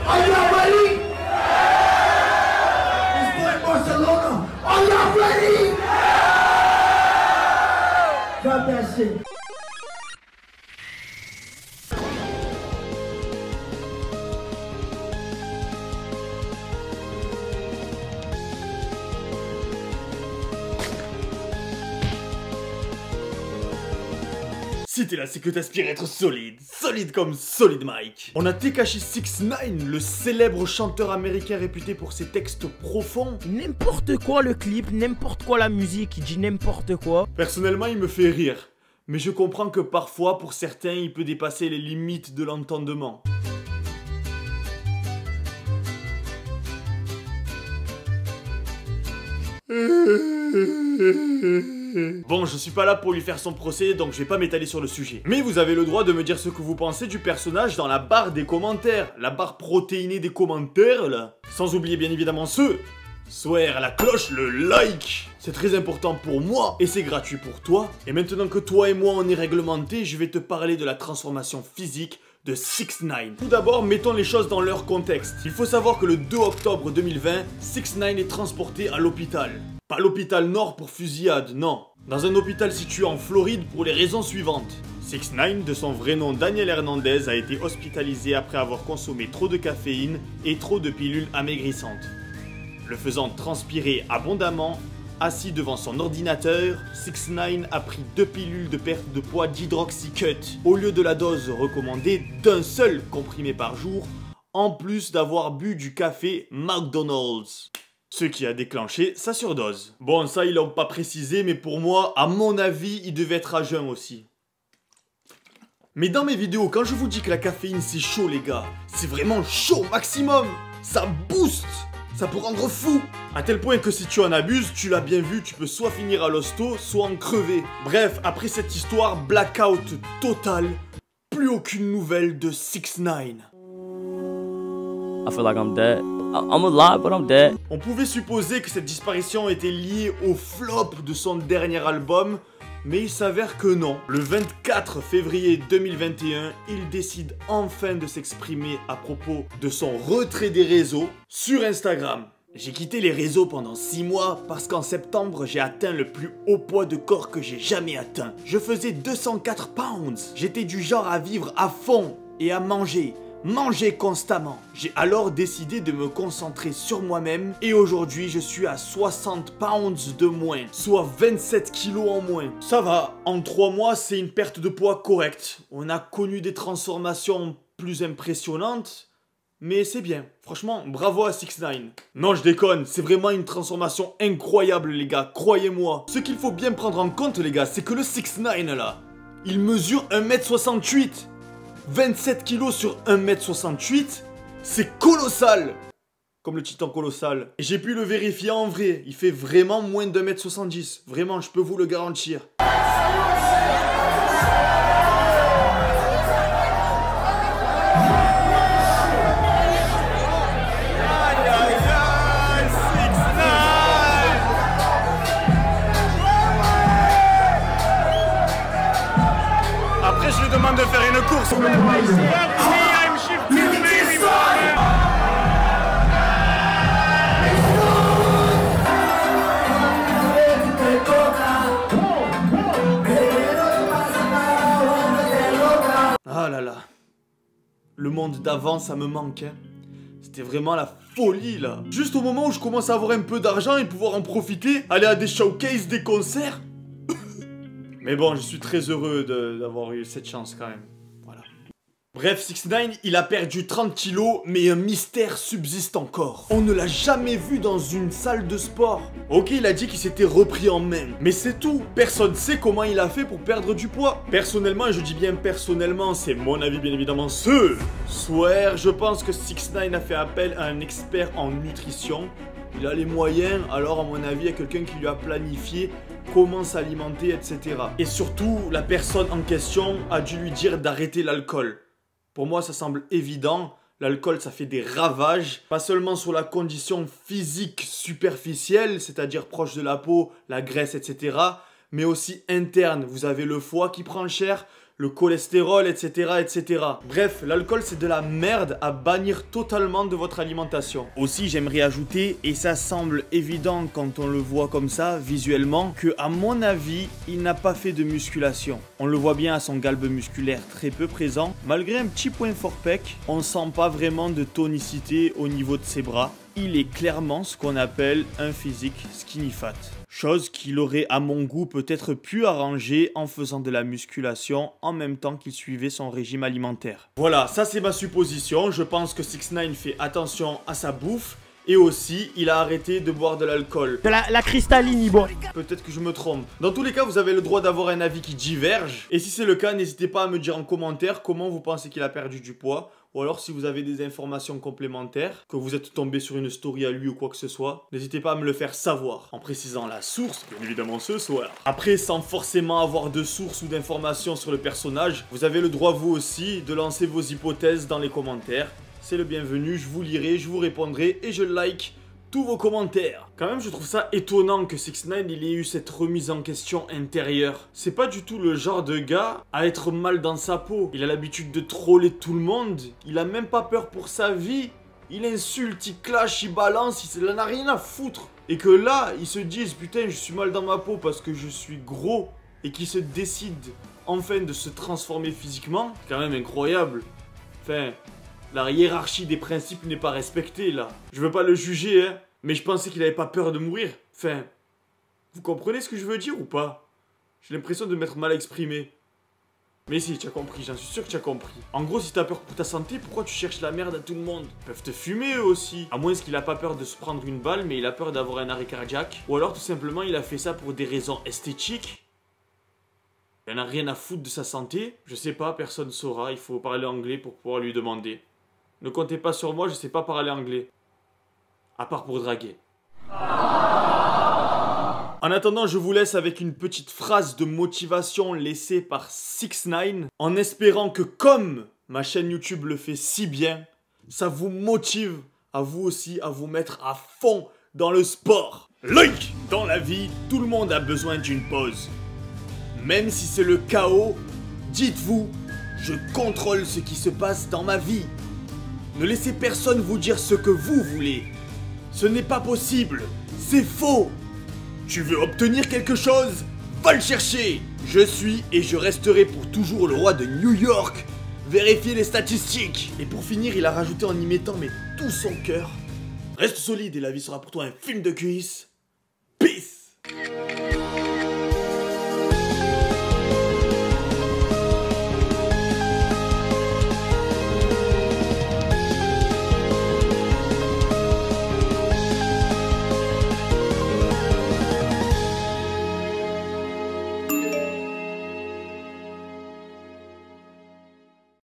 Are y'all ready? It's boy Barcelona. Are y'all ready? Drop that shit. Si t'es là, c'est que t'aspires être solide, solide comme Solid Mike. On a Tekashi 69, le célèbre chanteur américain réputé pour ses textes profonds. N'importe quoi le clip, n'importe quoi la musique, il dit n'importe quoi. Personnellement, il me fait rire. Mais je comprends que parfois, pour certains, il peut dépasser les limites de l'entendement. Bon, je suis pas là pour lui faire son procès, donc je vais pas m'étaler sur le sujet. Mais vous avez le droit de me dire ce que vous pensez du personnage dans la barre des commentaires. La barre protéinée des commentaires, là. Sans oublier bien évidemment swear, la cloche, le like. C'est très important pour moi et c'est gratuit pour toi. Et maintenant que toi et moi on est réglementés, je vais te parler de la transformation physique de 6ix9ine. Tout d'abord, mettons les choses dans leur contexte. Il faut savoir que le 2 octobre 2020, 6ix9ine est transporté à l'hôpital. Pas l'hôpital Nord pour fusillade, non. Dans un hôpital situé en Floride pour les raisons suivantes. 6ix9ine, de son vrai nom Daniel Hernandez, a été hospitalisé après avoir consommé trop de caféine et trop de pilules amaigrissantes. Le faisant transpirer abondamment, assis devant son ordinateur, 6ix9ine a pris 2 pilules de perte de poids d'hydroxycut au lieu de la dose recommandée d'un seul comprimé par jour, en plus d'avoir bu du café McDonald's. Ce qui a déclenché sa surdose. Bon, ça ils l'ont pas précisé, mais pour moi, à mon avis, il devait être à jeun aussi. Mais dans mes vidéos, quand je vous dis que la caféine c'est chaud les gars, c'est vraiment chaud au maximum. Ça booste. Ça peut rendre fou. À tel point que si tu en abuses, tu l'as bien vu, tu peux soit finir à l'hosto, soit en crever. Bref, après cette histoire, blackout total. Plus aucune nouvelle de 6ix9ine. I feel like I'm dead. I'm alive, but I'm dead. On pouvait supposer que cette disparition était liée au flop de son dernier album, mais il s'avère que non. Le 24 février 2021, il décide enfin de s'exprimer à propos de son retrait des réseaux sur Instagram. J'ai quitté les réseaux pendant 6 mois parce qu'en septembre, j'ai atteint le plus haut poids de corps que j'ai jamais atteint. Je faisais 204 pounds. J'étais du genre à vivre à fond et à manger constamment. J'ai alors décidé de me concentrer sur moi-même et aujourd'hui je suis à 60 pounds de moins, soit 27 kilos en moins. Ça va, en 3 mois c'est une perte de poids correcte. On a connu des transformations plus impressionnantes, mais c'est bien. Franchement, bravo à 6ix9ine. Non, je déconne, c'est vraiment une transformation incroyable les gars, croyez-moi. Ce qu'il faut bien prendre en compte les gars, c'est que le 6ix9ine là, il mesure 1m68. 27 kilos sur 1m68, c'est colossal! Comme le titan colossal. Et j'ai pu le vérifier en vrai, il fait vraiment moins d'1m70. Vraiment, je peux vous le garantir. Après, je lui demande de faire une course. Ah là là. Le monde d'avant, ça me manque, hein. C'était vraiment la folie, là. Juste au moment où je commence à avoir un peu d'argent et pouvoir en profiter, aller à des showcases, des concerts. Mais bon, je suis très heureux d'avoir eu cette chance quand même. Voilà. Bref, 6ix9ine, il a perdu 30 kilos, mais un mystère subsiste encore. On ne l'a jamais vu dans une salle de sport. Ok, il a dit qu'il s'était repris en main, mais c'est tout. Personne sait comment il a fait pour perdre du poids. Personnellement, et je dis bien personnellement, c'est mon avis bien évidemment, swear, je pense que 6ix9ine a fait appel à un expert en nutrition. Il a les moyens, alors à mon avis, il y a quelqu'un qui lui a planifié comment s'alimenter, etc. Et surtout, la personne en question a dû lui dire d'arrêter l'alcool. Pour moi, ça semble évident. L'alcool, ça fait des ravages, pas seulement sur la condition physique superficielle, c'est-à-dire proche de la peau, la graisse, etc., mais aussi interne. Vous avez le foie qui prend cher, le cholestérol, etc., etc. Bref, l'alcool c'est de la merde à bannir totalement de votre alimentation. Aussi, j'aimerais ajouter, et ça semble évident quand on le voit comme ça, visuellement, que à mon avis, il n'a pas fait de musculation. On le voit bien à son galbe musculaire très peu présent. Malgré un petit point fort pec, on sent pas vraiment de tonicité au niveau de ses bras. Il est clairement ce qu'on appelle un physique skinny fat. Chose qu'il aurait à mon goût peut-être pu arranger en faisant de la musculation en même temps qu'il suivait son régime alimentaire. Voilà, ça c'est ma supposition. Je pense que 6ix9ine fait attention à sa bouffe. Et aussi, il a arrêté de boire de l'alcool. De la cristalline, il boit. Peut-être que je me trompe. Dans tous les cas, vous avez le droit d'avoir un avis qui diverge. Et si c'est le cas, n'hésitez pas à me dire en commentaire comment vous pensez qu'il a perdu du poids. Ou alors si vous avez des informations complémentaires, que vous êtes tombé sur une story à lui ou quoi que ce soit, n'hésitez pas à me le faire savoir, en précisant la source, bien évidemment ce soir. Après, sans forcément avoir de source ou d'informations sur le personnage, vous avez le droit vous aussi de lancer vos hypothèses dans les commentaires. C'est le bienvenu, je vous lirai, je vous répondrai et je like tous vos commentaires. Quand même, je trouve ça étonnant que 6ix9ine il ait eu cette remise en question intérieure. C'est pas du tout le genre de gars à être mal dans sa peau. Il a l'habitude de troller tout le monde. Il a même pas peur pour sa vie. Il insulte, il clash, il balance, il en a rien à foutre. Et que là, ils se disent putain, je suis mal dans ma peau parce que je suis gros. Et qu'il se décide enfin de se transformer physiquement. C'est quand même incroyable. Enfin... la hiérarchie des principes n'est pas respectée, là. Je veux pas le juger, hein, mais je pensais qu'il avait pas peur de mourir. Enfin, vous comprenez ce que je veux dire ou pas? J'ai l'impression de m'être mal exprimé. Mais si, tu as compris, j'en suis sûr que tu as compris. En gros, si t'as peur pour ta santé, pourquoi tu cherches la merde à tout le monde? Ils peuvent te fumer eux aussi. À moins qu'il a pas peur de se prendre une balle, mais il a peur d'avoir un arrêt cardiaque. Ou alors, tout simplement, il a fait ça pour des raisons esthétiques. Il en a rien à foutre de sa santé. Je sais pas, personne saura, il faut parler anglais pour pouvoir lui demander. Ne comptez pas sur moi, je sais pas parler anglais. À part pour draguer. En attendant, je vous laisse avec une petite phrase de motivation laissée par 6ix9ine, en espérant que comme ma chaîne YouTube le fait si bien, ça vous motive à vous aussi à vous mettre à fond dans le sport. Like! Dans la vie, tout le monde a besoin d'une pause. Même si c'est le chaos, dites-vous, je contrôle ce qui se passe dans ma vie. Ne laissez personne vous dire ce que vous voulez. Ce n'est pas possible. C'est faux. Tu veux obtenir quelque chose? Va le chercher. Je suis et je resterai pour toujours le roi de New York. Vérifiez les statistiques. Et pour finir, il a rajouté en y mettant mais tout son cœur. Reste solide et la vie sera pour toi un film de cuisse.